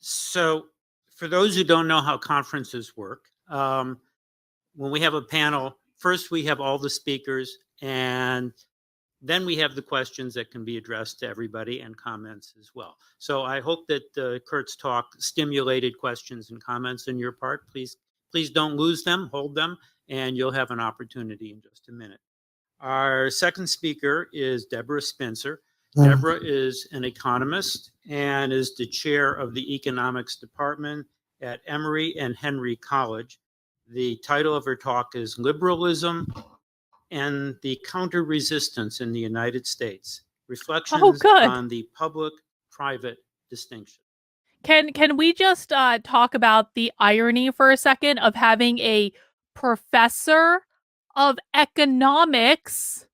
So, for those who don't know how conferences work, when we have a panel, first we have all the speakers, and then we have the questions that can be addressed to everybody and comments as well. So I hope that Kurt's talk stimulated questions and comments on your part. Please don't lose them, hold them, and you'll have an opportunity in just a minute. Our second speaker is Deborah Spencer. Deborah is an economist and is the chair of the economics department at Emory and Henry College. The title of her talk is Liberalism and the Counter-Resistance in the United States, Reflections on the Public-Private Distinction. Can we just talk about the irony for a second of having a professor of economics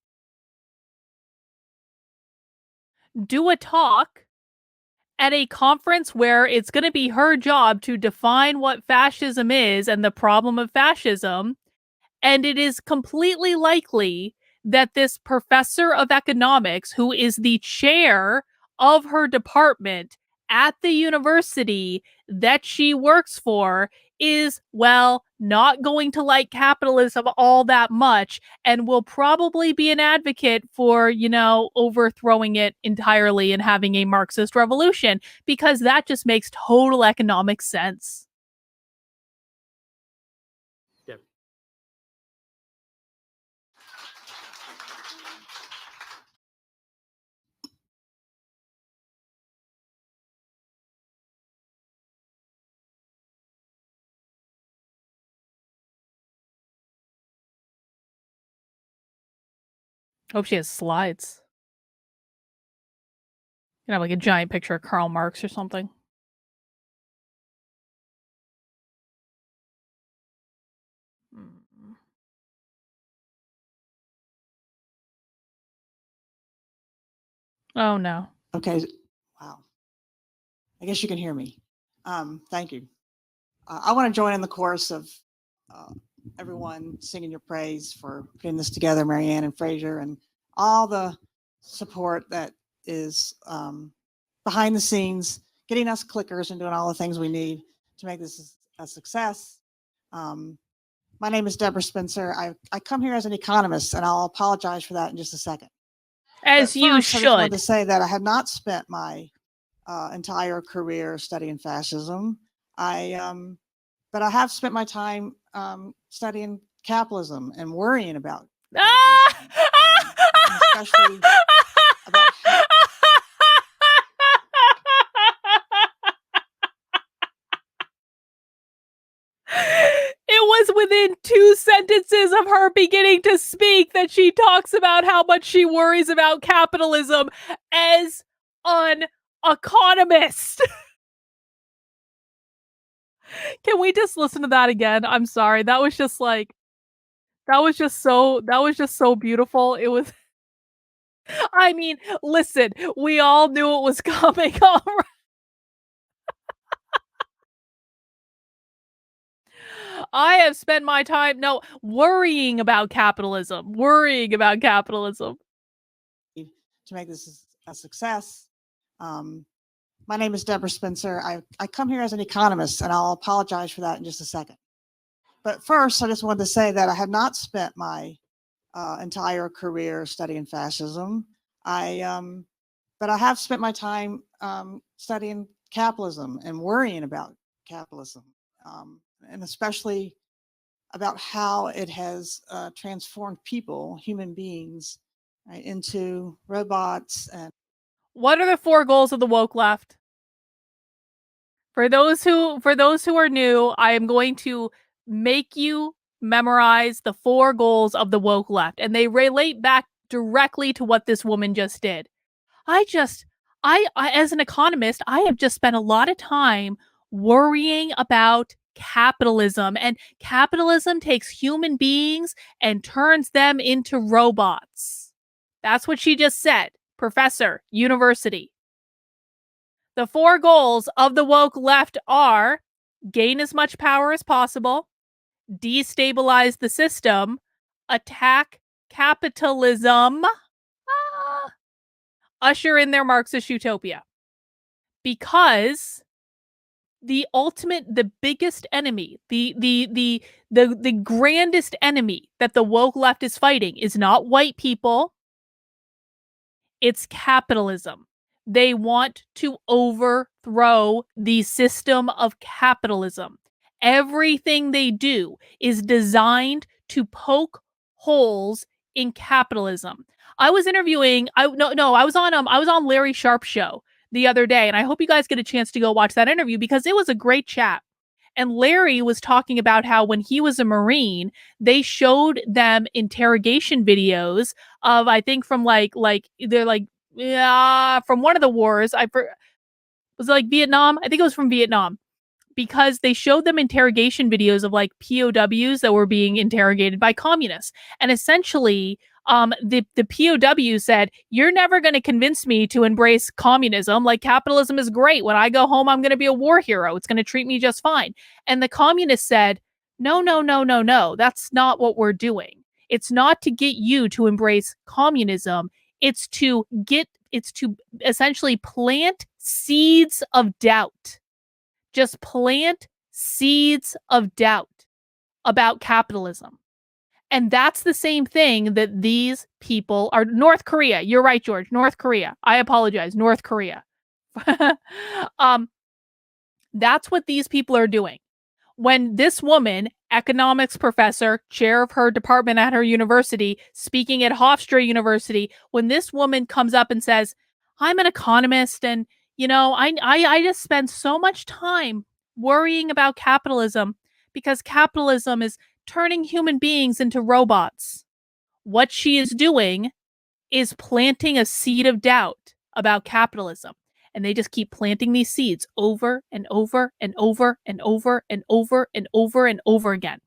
do a talk at a conference where it's going to be her job to define what fascism is and the problem of fascism, and it is completely likely that this professor of economics, who is the chair of her department at the university that she works for, is, well, not going to like capitalism all that much and will probably be an advocate for, overthrowing it entirely and having a Marxist revolution, because that just makes total economic sense. Hope she has slides. You know, like a giant picture of Karl Marx or something. Oh, no. Okay. Wow. I guess you can hear me. Thank you. I want to join in the chorus of everyone singing your praise for putting this together, Marianne and Fraser, and all the support that is behind the scenes, getting us clickers and doing all the things we need to make this a success. My name is Deborah Spencer. I come here as an economist, and I'll apologize for that in just a second. As you should. I just wanted to say that I have not spent my entire career studying fascism. But I have spent my time studying capitalism and worrying about capitalism, especially about It was within 2 sentences of her beginning to speak that she talks about how much she worries about capitalism as an economist. Can we just listen to that again? I'm sorry. That was just so beautiful. It was, I mean, listen, we all knew it was coming, all right. I have spent my time, worrying about capitalism. To make this a success. My name is Deborah Spencer. I come here as an economist, and I'll apologize for that in just a second. But first, I just wanted to say that I have not spent my entire career studying fascism. But I have spent my time studying capitalism and worrying about capitalism, and especially about how it has transformed people, human beings, right, into robots. And what are the 4 goals of the woke left? For those who are new, I am going to make you memorize the 4 goals of the woke left, and they relate back directly to what this woman just did. I as an economist, I have just spent a lot of time worrying about capitalism, and capitalism takes human beings and turns them into robots. That's what she just said. Professor, university. The 4 goals of the woke left are: gain as much power as possible, destabilize the system, attack capitalism, usher in their Marxist utopia. Because the ultimate, the biggest enemy, the grandest enemy that the woke left is fighting is not white people, it's capitalism. They want to overthrow the system of capitalism. Everything they do is designed to poke holes in capitalism. I was interviewing I was on Larry Sharp's show the other day, and I hope you guys get a chance to go watch that interview because it was a great chat. And Larry was talking about how when he was a Marine, they showed them interrogation videos of, I think, from they're like, yeah, from one of the wars. Was it like Vietnam? I think it was from Vietnam, because they showed them interrogation videos of like POWs that were being interrogated by communists. And essentially, the POW said, "You're never going to convince me to embrace communism. Like, capitalism is great. When I go home, I'm going to be a war hero. It's going to treat me just fine." And the communists said, "No, no, no, no, no. That's not what we're doing. It's not to get you to embrace communism. It's to essentially plant seeds of doubt. Just plant seeds of doubt about capitalism." And that's the same thing that these people are. North Korea. You're right, George. North Korea. I apologize. North Korea. That's what these people are doing. When this woman, economics professor, chair of her department at her university, speaking at Hofstra University, when this woman comes up and says, "I'm an economist, and I just spend so much time worrying about capitalism because capitalism is turning human beings into robots." What she is doing is planting a seed of doubt about capitalism. And they just keep planting these seeds over and over and over and over and over and over and over again.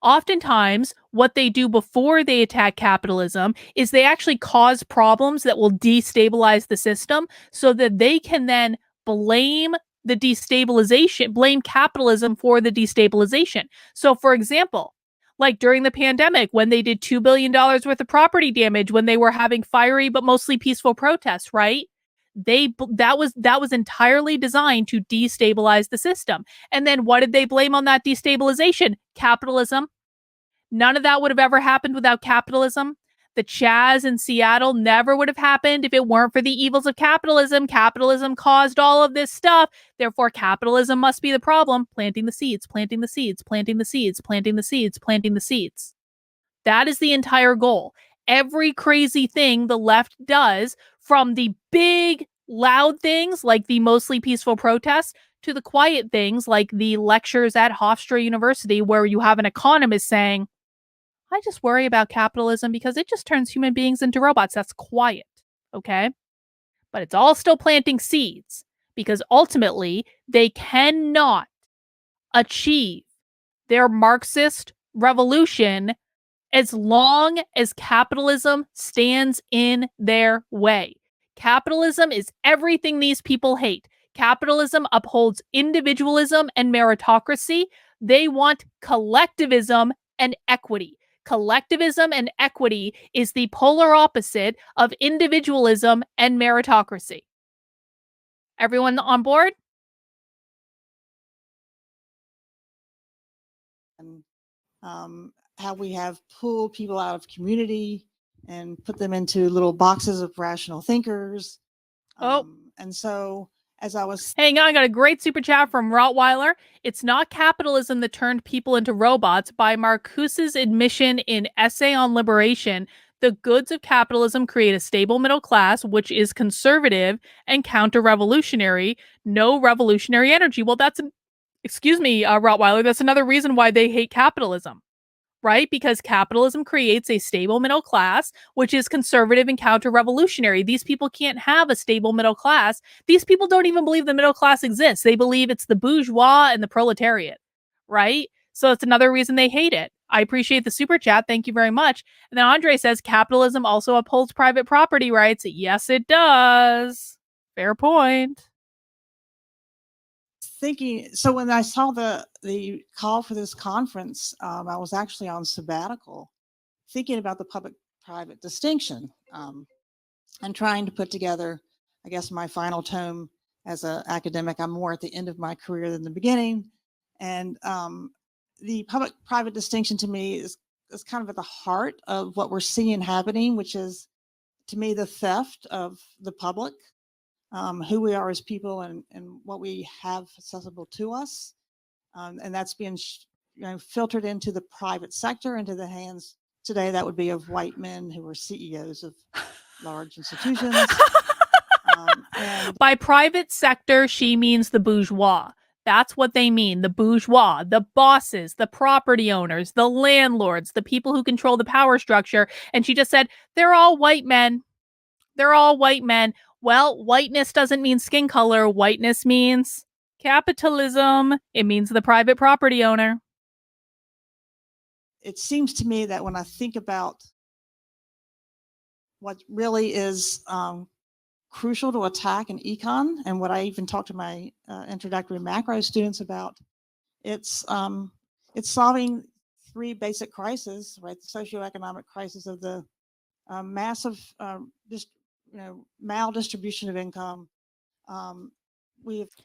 Oftentimes, what they do before they attack capitalism is they actually cause problems that will destabilize the system so that they can then blame blame capitalism for the destabilization. So, for example, like during the pandemic, when they did $2 billion worth of property damage, when they were having fiery but mostly peaceful protests, right? That was entirely designed to destabilize the system. And then what did they blame on that destabilization? Capitalism. None of that would have ever happened without capitalism. The Chaz in Seattle never would have happened if it weren't for the evils of capitalism. Capitalism caused all of this stuff. Therefore, capitalism must be the problem. Planting the seeds, planting the seeds, planting the seeds, planting the seeds, planting the seeds. That is the entire goal. Every crazy thing the left does, from the big, loud things like the mostly peaceful protests to the quiet things like the lectures at Hofstra University, where you have an economist saying, "I just worry about capitalism because it just turns human beings into robots." That's quiet, okay? But it's all still planting seeds because ultimately they cannot achieve their Marxist revolution as long as capitalism stands in their way. Capitalism is everything these people hate. Capitalism upholds individualism and meritocracy. They want collectivism and equity. Collectivism and equity is the polar opposite of individualism and meritocracy. Everyone on board? And how we have pulled people out of community and put them into little boxes of rational thinkers. And so, as I was Hang on, I got a great super chat from Rottweiler. "It's not capitalism that turned people into robots. By Marcuse's admission in Essay on Liberation, the goods of capitalism create a stable middle class, which is conservative and counter-revolutionary. No revolutionary energy." Well, excuse me, Rottweiler, that's another reason why they hate capitalism. Right? Because capitalism creates a stable middle class, which is conservative and counter-revolutionary. These people can't have a stable middle class. These people don't even believe the middle class exists. They believe it's the bourgeois and the proletariat, right? So it's another reason they hate it. I appreciate the super chat. Thank you very much. And then Andre says, "Capitalism also upholds private property rights." Yes, it does. Fair point. thinking, so when I saw the call for this conference, I was actually on sabbatical, thinking about the public-private distinction, and trying to put together, I guess, my final tome as an academic. I'm more at the end of my career than the beginning. And the public-private distinction to me is kind of at the heart of what we're seeing happening, which is, to me, the theft of the public, who we are as people, and what we have accessible to us. And that's being filtered into the private sector, into the hands today, that would be of white men who are CEOs of large institutions. And By private sector, she means the bourgeois. That's what they mean. The bourgeois, the bosses, the property owners, the landlords, the people who control the power structure. And she just said, they're all white men. They're all white men. Well, whiteness doesn't mean skin color. Whiteness means capitalism. It means the private property owner. it seems to me that when I think about what really is crucial to attack in econ, and what I even talked to my introductory macro students about, it's solving three basic crises, right? The socioeconomic crisis of the massive maldistribution of income.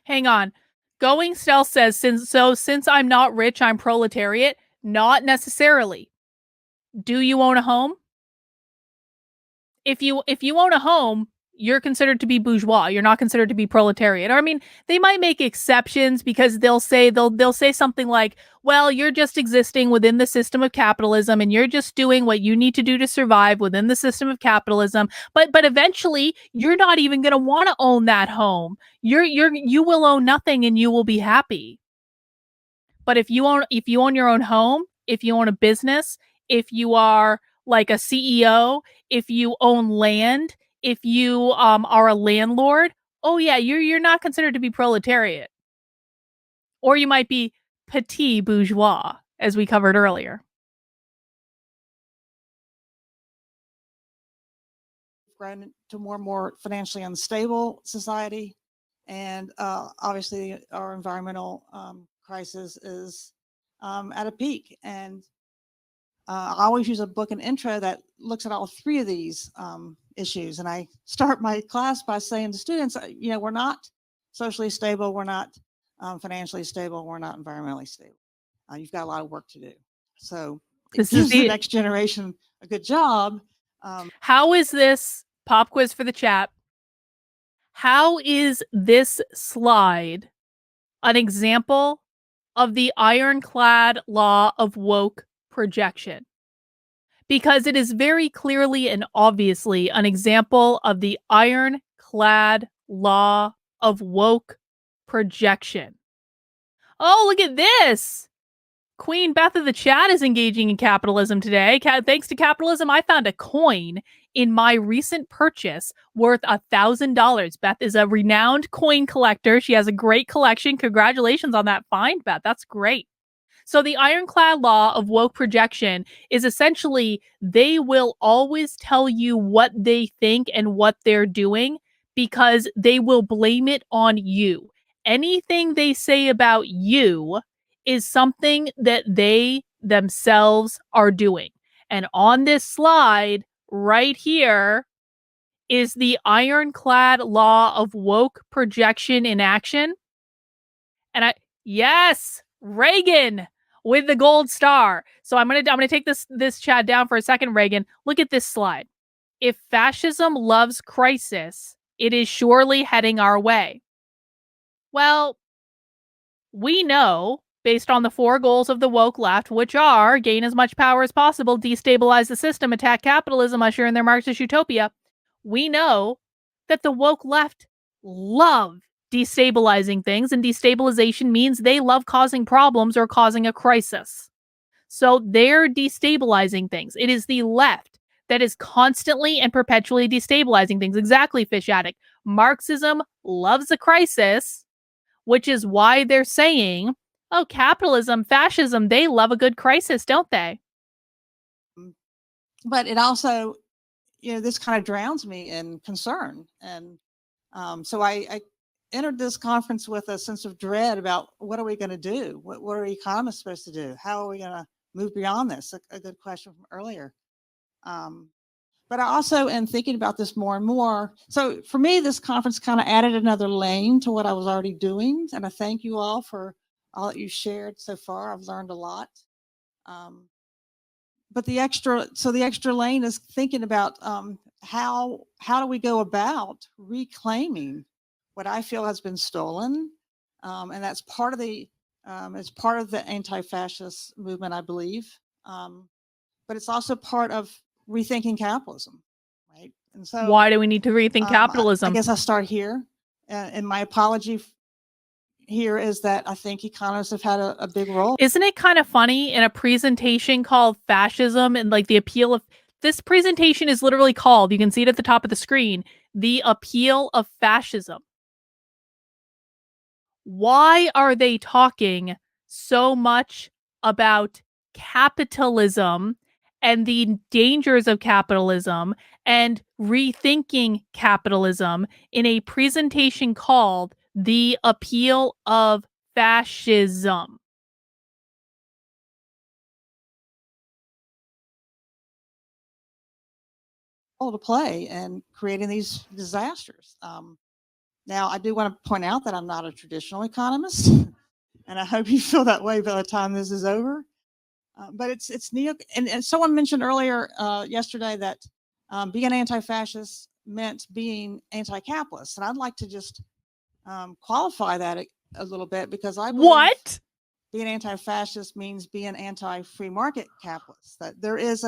Hang on. Going Stealth says, since I'm not rich, I'm proletariat. Not necessarily. Do you own a home? If you own a home, you're considered to be bourgeois. You're not considered to be proletariat. Or, I mean, they might make exceptions because they'll say something like, well, you're just existing within the system of capitalism and you're just doing what you need to do to survive within the system of capitalism. But eventually you're not even going to want to own that home. You will own nothing and you will be happy. But if you own your own home, if you own a business, if you are like a CEO, if you own land, if you are a landlord, oh yeah, you're not considered to be proletariat. Or you might be petit bourgeois, as we covered earlier. Grown to more and more financially unstable society, and obviously our environmental crisis is at a peak. And I always use a book and intro that looks at all three of these issues. And I start my class by saying to students, we're not socially stable, we're not financially stable, we're not environmentally stable. You've got a lot of work to do. So it gives the next generation a good job. How is this, pop quiz for the chat, how is this slide an example of the ironclad law of woke projection? Because it is very clearly and obviously an example of the ironclad law of woke projection. Oh, look at this! Queen Beth of the chat is engaging in capitalism today. Thanks to capitalism, I found a coin in my recent purchase worth $1,000. Beth is a renowned coin collector. She has a great collection. Congratulations on that find, Beth. That's great. So the ironclad law of woke projection is essentially they will always tell you what they think and what they're doing because they will blame it on you. Anything they say about you is something that they themselves are doing. And on this slide right here is the ironclad law of woke projection in action. And yes, Reagan with the gold star. So I'm gonna take this chat down for a second, Reagan. Look at this slide. If fascism loves crisis, it is surely heading our way. Well, we know, based on the 4 goals of the woke left, which are gain as much power as possible, destabilize the system, attack capitalism, usher in their Marxist utopia, we know that the woke left love destabilizing things, and destabilization means they love causing problems or causing a crisis. So they're destabilizing things. It is the left that is constantly and perpetually destabilizing things. Exactly, Fish Addict. Marxism loves a crisis, which is why they're saying, oh, capitalism, fascism, they love a good crisis, don't they? But it also, this kind of drowns me in concern. And so I entered this conference with a sense of dread about what are we going to do? What are economists supposed to do? How are we going to move beyond this? A good question from earlier. But I also am thinking about this more and more. So for me, this conference kind of added another lane to what I was already doing. And I thank you all for all that you shared so far. I've learned a lot. But the extra lane is thinking about how do we go about reclaiming what I feel has been stolen, and that's part of the it's part of the anti-fascist movement, I believe. But it's also part of rethinking capitalism, right? And so, Why do we need to rethink I capitalism? guess I'll start here. And my apology here is that I think economists have had a big role. Isn't it kind of funny in a presentation called Fascism and like the appeal of this presentation is literally called, you can see it at the top of the screen, The Appeal of Fascism. Why are they talking so much about capitalism and the dangers of capitalism and rethinking capitalism in a presentation called The Appeal of Fascism? To play and creating these disasters. Now, I do want to point out that I'm not a traditional economist, and I hope you feel that way by the time this is over. But it's neo, and someone mentioned earlier yesterday that being anti-fascist meant being anti-capitalist, and I'd like to just qualify that a little bit because I believe What? being anti-fascist means being anti-free market capitalist. That there is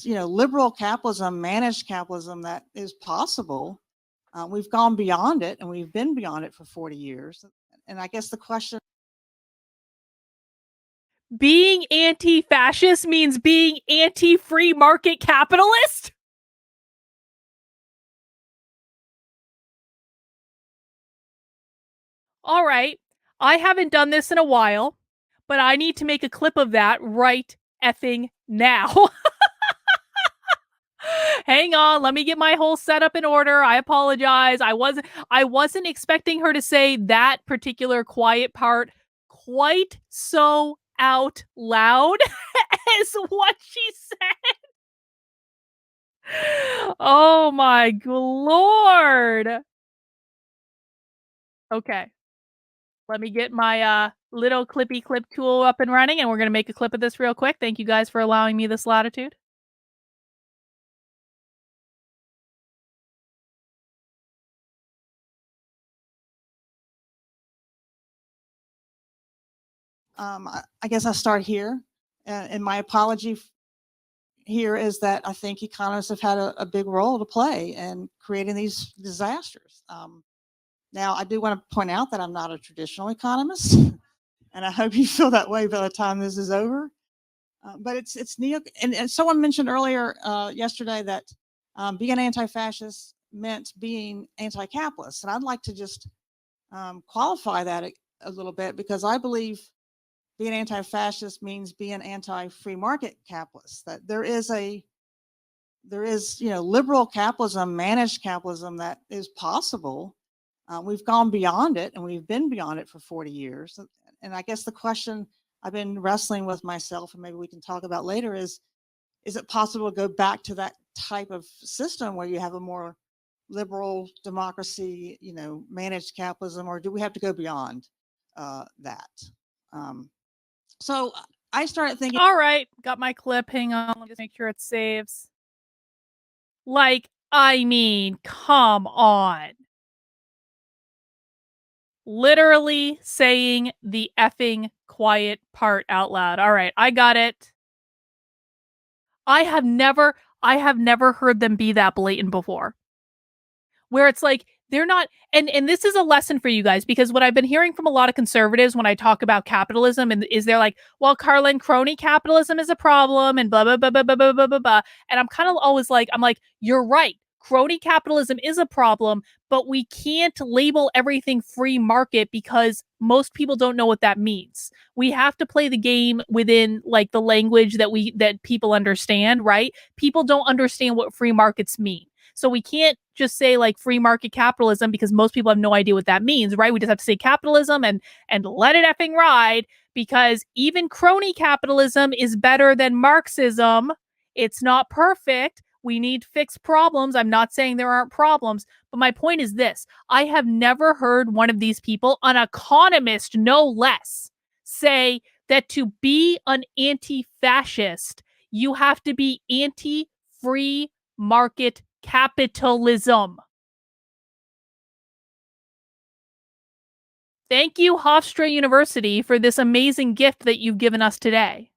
liberal capitalism, managed capitalism that is possible. We've gone beyond it, and we've been beyond it for 40 years. And I guess the question, Being anti-fascist means being anti-free market capitalist? All right. I haven't done this in a while, but I need to make a clip of that right effing now. Hang on, let me get my whole setup in order. I apologize. I wasn't expecting her to say that particular quiet part quite so out loud as what she said. Oh my lord. Okay. Let me get my little clippy clip tool up and running, and we're going to make a clip of this real quick. Thank you guys for allowing me this latitude. I guess I'll start here. And my apology here is that I think economists have had a big role to play in creating these disasters. Now, I do want to point out that I'm not a traditional economist, and I hope you feel that way by the time this is over. But it's neo, and someone mentioned earlier yesterday that being anti-fascist meant being anti-capitalist, and I'd like to just qualify that a little bit because I believe being anti-fascist means being anti-free market capitalist. That there is liberal capitalism, managed capitalism that is possible. We've gone beyond it, and we've been beyond it for 40 years. And I guess the question I've been wrestling with myself, and maybe we can talk about later, is it possible to go back to that type of system where you have a more liberal democracy, managed capitalism, or do we have to go beyond that? So I started thinking. All right, got my clip. Hang on, let me just make sure it saves. Like, I mean, come on. Literally saying the effing quiet part out loud. All right, I got it. I have never heard them be that blatant before. Where it's like they're not, and this is a lesson for you guys, because what I've been hearing from a lot of conservatives when I talk about capitalism and is they're like, well, Carlin, crony capitalism is a problem and blah blah blah blah blah blah blah blah. And I'm kind of always like, I'm like, you're right. Crony capitalism is a problem, but we can't label everything free market because most people don't know what that means. We have to play the game within like the language that people understand, right? People don't understand what free markets mean. So we can't just say like free market capitalism because most people have no idea what that means, right? We just have to say capitalism and let it effing ride, because even crony capitalism is better than Marxism It's not perfect. We need to fix problems. I'm not saying there aren't problems, but my point is this. I have never heard one of these people, an economist no less, say that to be an anti-fascist, you have to be anti-free market capitalism. Thank you, Hofstra University, for this amazing gift that you've given us today.